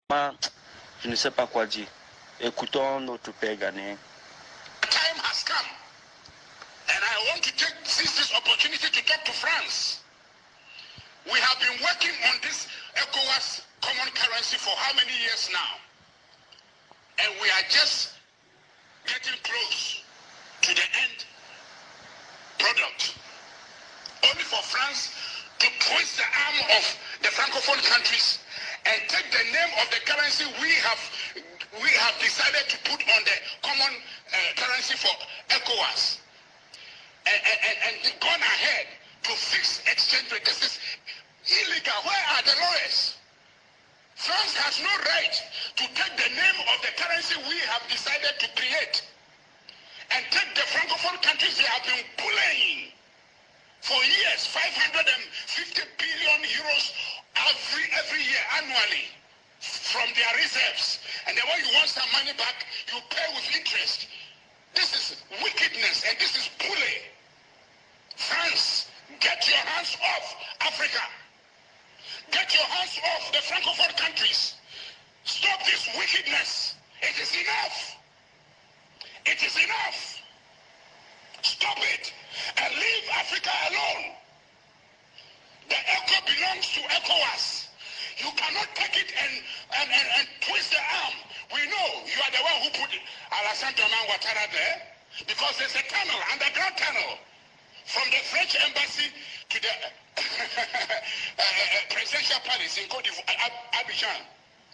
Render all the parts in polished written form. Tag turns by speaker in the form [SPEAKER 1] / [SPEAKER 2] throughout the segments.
[SPEAKER 1] Je ne sais pas quoi dire. Écoutons notre père ghanéen.
[SPEAKER 2] The time has come, and I want to seize this opportunity to talk to France. We have been working on this ECOWAS common currency for how many years now? And we are just getting close to the end product. Only for France to twist the arm of the Francophone countries and take the name of the currency we have decided to put on the common currency for ECOWAS and gone ahead to fix exchange rate. This is illegal. Where are the lawyers? France has no right to take the name of the currency we have decided to create and take the Francophone countries they have been bullying for years, 550 billion euros every year, annually, from their reserves. And then when you want some money back, you pay with interest. This is wickedness and this is bully. France, get your hands off Africa. Get your hands off the Francophone countries. Stop this wickedness. It is enough. It is enough. Stop it and leave Africa alone. The ECO belongs to ECOWAS. You cannot take it and twist the arm. We know you are the one who put Alassane Ouattara there because there's a tunnel, underground tunnel, from the French embassy to the presidential palace in Abidjan,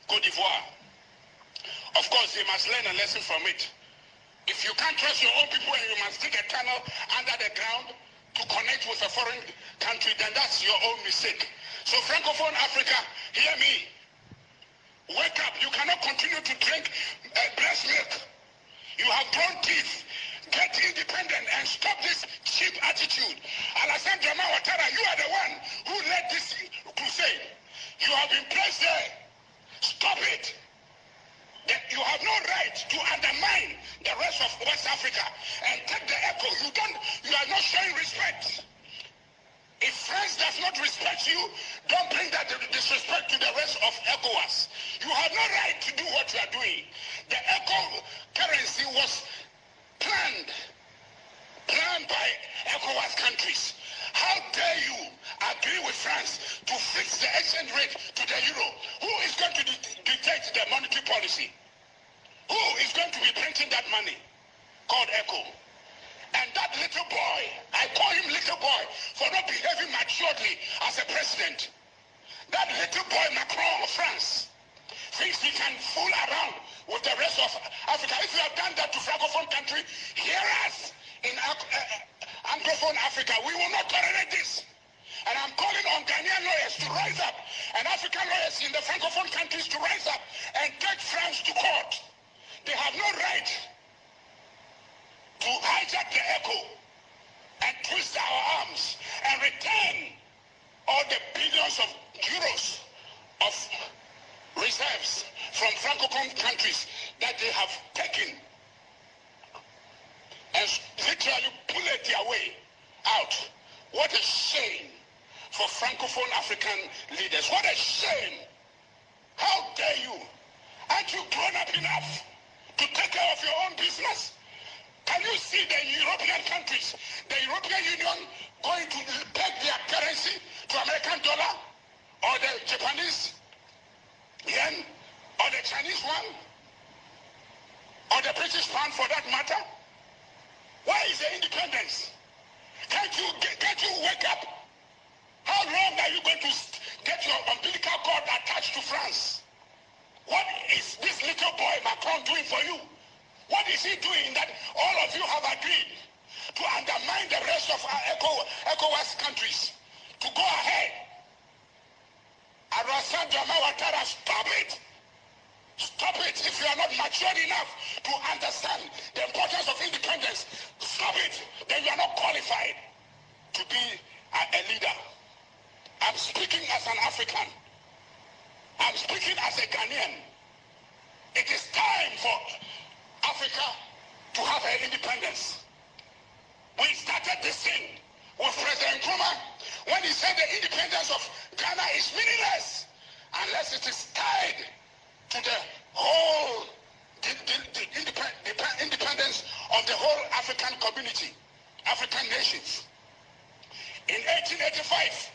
[SPEAKER 2] Côte d'Ivoire. Of course, they must learn a lesson from it. If you can't trust your own people and you must dig a tunnel under the ground to connect with a foreign country, then that's your own mistake. So Francophone Africa, hear me. Wake up. You cannot continue to drink breast milk. You have grown teeth. Get independent and stop this cheap attitude. Alassane Ouattara, you are the one who led this crusade. You have been placed there. Stop it. You have no right to undermine the rest of West Africa and take the echo. You are not showing respect. If France does not respect you, don't bring that disrespect to the rest of ECOWAS. You have no right to do what you are doing. The ECO currency was planned by ECOWAS countries. How dare you agree with France to fix the exchange rate to the euro? Who is going to dictate the monetary policy? Who is going to be printing that money called ECO? And that little boy, I call him little boy for not behaving maturely as a president. That little boy Macron of France thinks he can fool around with the rest of Africa. If you have done that to Francophone country, hear us in Anglophone Africa. We will not tolerate this. And I'm calling on Ghanaian lawyers to rise up and African lawyers in the Francophone countries to rise up and take France to court. They have no right to hijack the echo and twist our arms and return all the billions of euros of reserves from Francophone countries that they have taken and literally bullet their way out. What a shame for Francophone African leaders. What a shame. How dare you? Aren't you grown up enough to take care of your own business? Can you see the European countries, the European Union going to peg their currency to American dollar or the Japanese yen or the Chinese one or the British pound for that matter? Why is the independence? Can't you wake up? How long are you going to get your umbilical cord attached to France? What is this little boy Macron doing for you? What is he doing that all of you have agreed to undermine the rest of our ECOWAS countries? To go ahead. Alassane Ouattara, stop it. Stop it. If you are not mature enough to understand the importance of independence, stop it. Then you are not qualified to be a leader. I'm speaking as an African. I'm speaking as a Ghanaian. It is time for Africa to have her independence. We started this thing with President Nkrumah when he said the independence of Ghana is meaningless unless it is tied community, African nations. In 1885,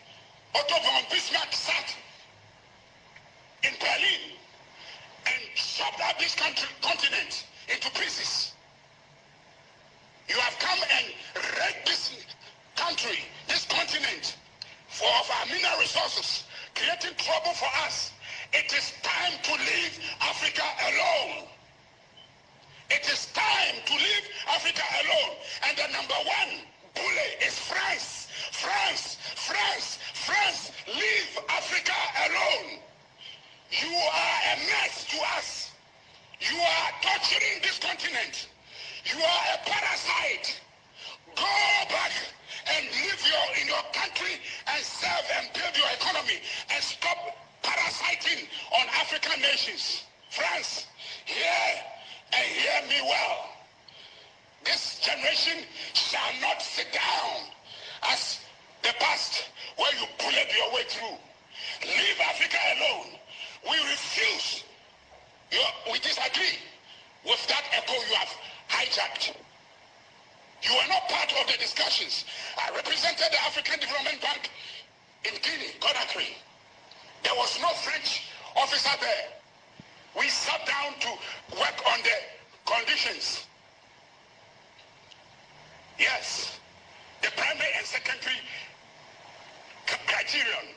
[SPEAKER 2] Otto von Bismarck sat in Berlin and chopped up this continent into pieces. You have come and wrecked this country, this continent, for our mineral resources, creating trouble for us. It is time to leave Africa alone. It is time to leave Africa alone. And the number one bully is France. France, leave Africa alone. You are a mess to us. You are torturing this continent. You are a parasite. Go back and live in your country and serve and build your economy and stop parasiting on African nations. France, hear and hear me well. This generation shall not sit down as the past where you bullied your way through. Leave Africa alone. We refuse. We disagree with that echo you have hijacked. You were not part of the discussions. I represented the African Development Bank in Guinea, Conakry. There was no French officer there. We sat down to work on the conditions. Yes, the primary and secondary criterion,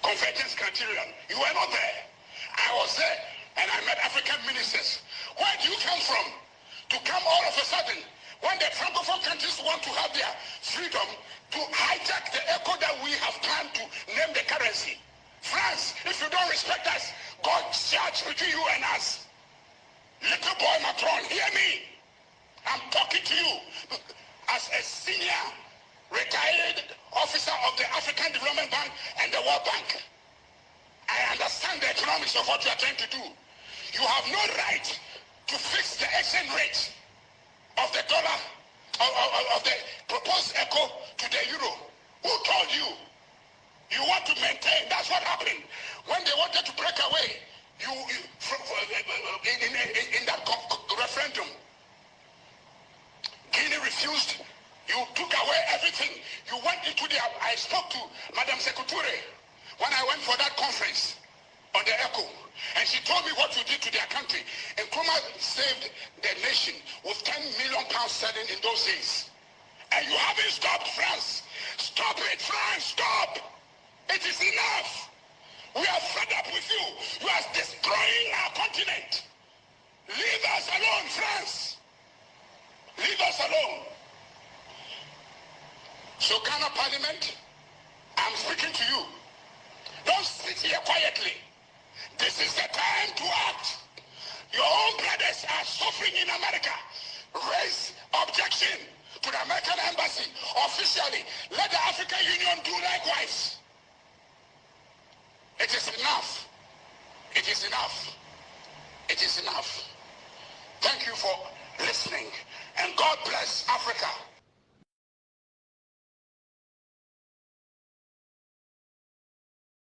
[SPEAKER 2] convergence criterion. You were not there. I was there, and I met African ministers. Where do you come from? To come all of a sudden, when the Francophone countries want to have their freedom, to hijack the echo that we have planned to name the currency. France, if you don't respect us, God judge between you and us. Little boy Macron, hear me. I'm talking to you as a senior retired officer of the African Development Bank and the World Bank. I understand the economics of what you are trying to do. You have no right to fix the exchange rate of the dollar, of the proposed echo to the euro. Who told you? You want to maintain. That's what happened. When they wanted to break away, in that referendum, Guinea refused. You took away everything. You went into the... I spoke to Madame Secretary when I went for that conference on the echo. And she told me what you did to their country. And Nkrumah saved the nation with 10 million pounds sterling in those days. And you haven't stopped, France. Stop it, France, stop. It is enough. We are fed up with you. You are destroying our continent. Leave us alone, France. Leave us alone. So Ghana Parliament, I'm speaking to you. Don't sit here quietly. This is the time to act. Your own brothers are suffering in America. Raise objection to the American embassy officially. Let the African Union do likewise. It is enough. It is enough. It is enough. Thank you for listening. And God bless Africa.